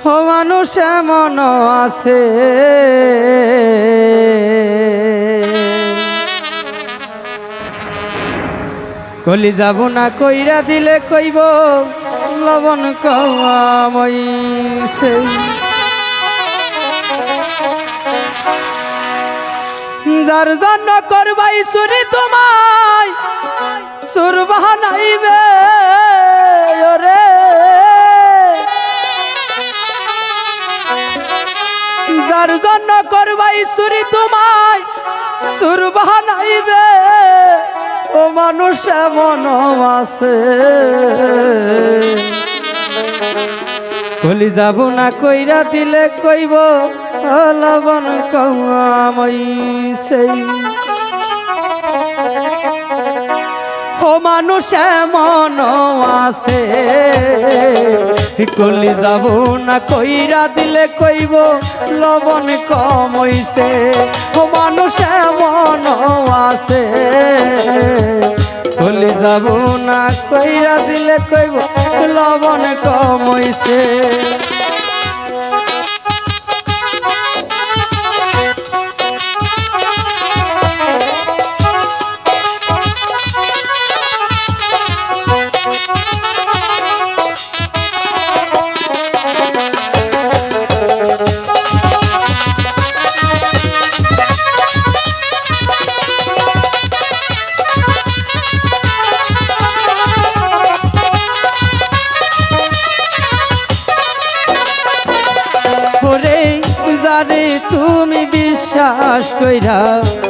ও মানুষ এমন আছে কলি যাব না কইরা দিলে কইব লবণ কমাইছে যার জন্য করবাই চুরি তোমায় সুর বাহানাইবে ওরে যার জন্য করবাই চুরি তোমায় সুর বাহানাইবে ও মানুষ এমন আছে কলি যাব না কইরা দিলে কইব লবণ কমাইছে ও মানুষ এমন আছে কলি যাব না কইরা দিলে কইব লবণ কমাইছে ও মানুষ এমন আছে কলি যাব না কইরা দিলে কইব লবণ কমাইছে যারে তুমি বিশ্বাস কইরা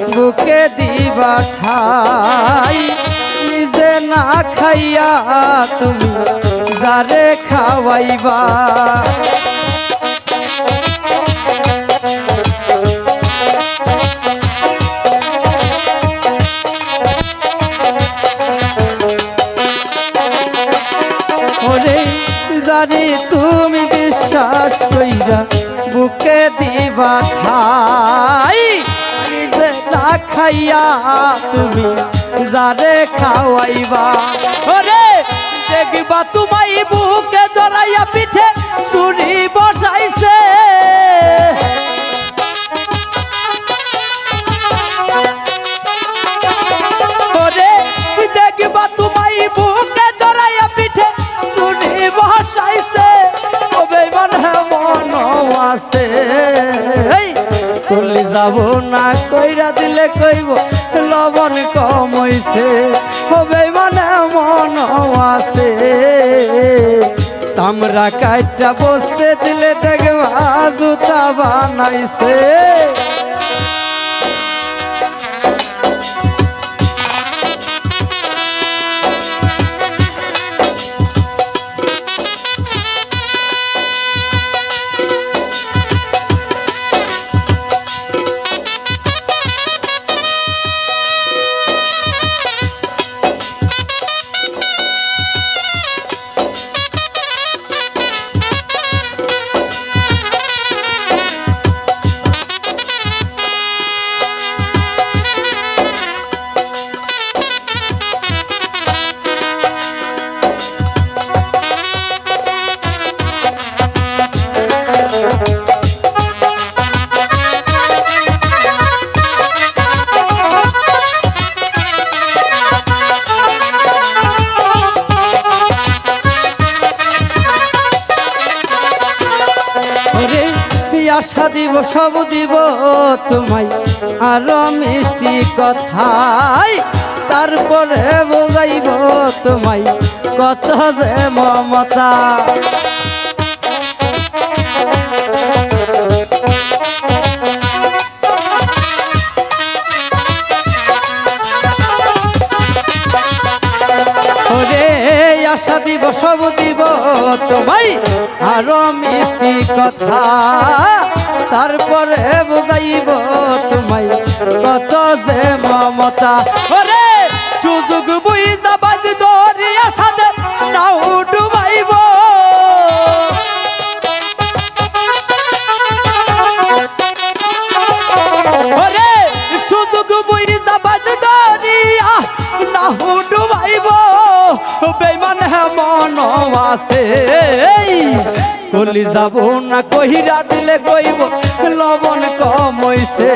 বুকে দিবা ঠাই নিজে না খাইয়া তুমি যারে খাওয়াইবা ওরে যারে তুমি বিশ্বাস কইরা বুকে দিবা ঠাই নিজে না খাইয়া তুমি যারে খাওয়াইবা ওরে দেখবা তোমায় বুকে জড়াইয়া পিঠে ছুরি বসাইছে ওরে দেখবা তোমায় বুকে জড়াইয়া পিঠে ছুরি বসাইছে আছে কলি যাব না কইরা দিলে কইব লবণ কমাইছে হবে মানে মন আছে চামড়া কাইটা বসতে দিলে দেখবা জুতা বানাইছে আশা দিব সব দিব তোমায় আরো মিষ্টি কথাই তারপরে বোঝাইব তোমায় কত যে মমতা ওরে আশা দিব সব দিব তোমায় আরো মিষ্টি কথা তারপরে বুঝাইব তোমায় কত যে মমতা ওরে সুযোগ বুঝা বাজ দরিয়া সাথে নাও ডুবাইব ওরে সুযোগ বুঝা বাজ দরিয়া নাও ডুবাইব বেমান মন আছে কলি যাব না কহিরা দিলে কইব লবণ কম হইছে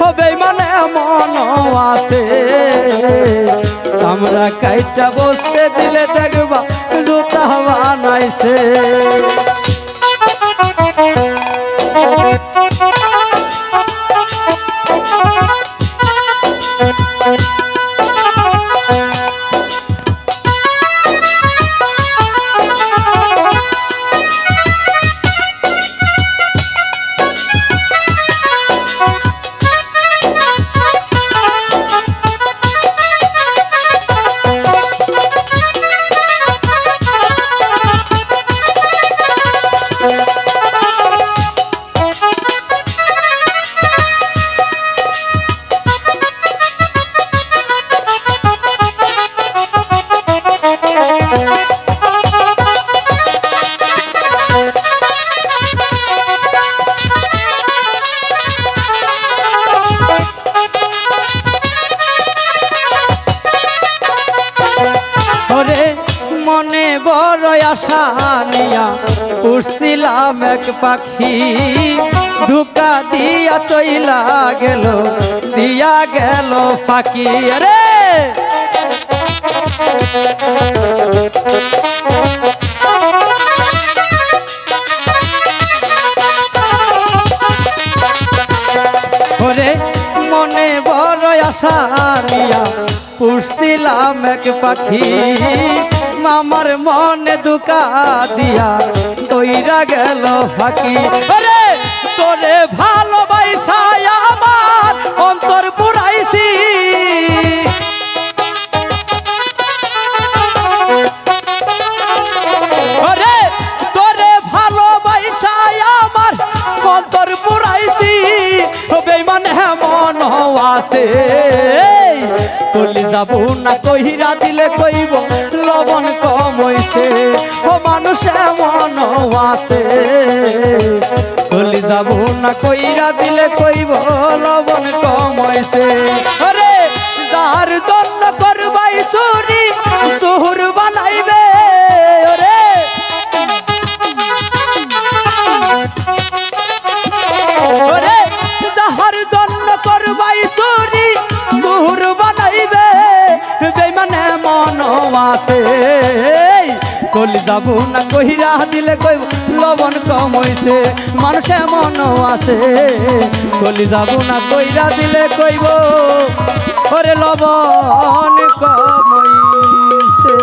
হবে মানে মন আছে সামরা কাইটা বসতে দিলে দেখবা জুতা বানাইছে মনে বড় আশা নিয়া উড়ছিলাম এক পাখি ধোঁকা দিয়া চইলা গেল দিয়া গেল ফাঁকি রে ওরে মনে বড় আশা নিয়া উড়ছিলাম এক পাখি মামার মনে ধোঁকা দিয়া কইরা গেল ফাঁকি আরে তোরে ভালোবাসা আমার অন্তর পুরাইছি আরে তোরে ভালোবাসা আমার অন্তর পুরাইছি বেঈমানে মন আছে কলি যাব না কহিরা দিলে কইব লবণ কম হইছে ও মানুষ মন আছে কলি যাব না কইরা দিলে কইব লবণ কম হইছে আরে যার জন্য করবাই চুরি সুহুর বানাইবে ওরে ওরে যাহার জন্য করবাই চুরি সুহুর বানাইবে বেঈমানে মন আছে কলি যাব না কহিরা দিলে কইব লবণ কম হইছে মানুষে মন আছে কলি যাব না কইরা দিলে কইব ওরে লবণ কম হইছে।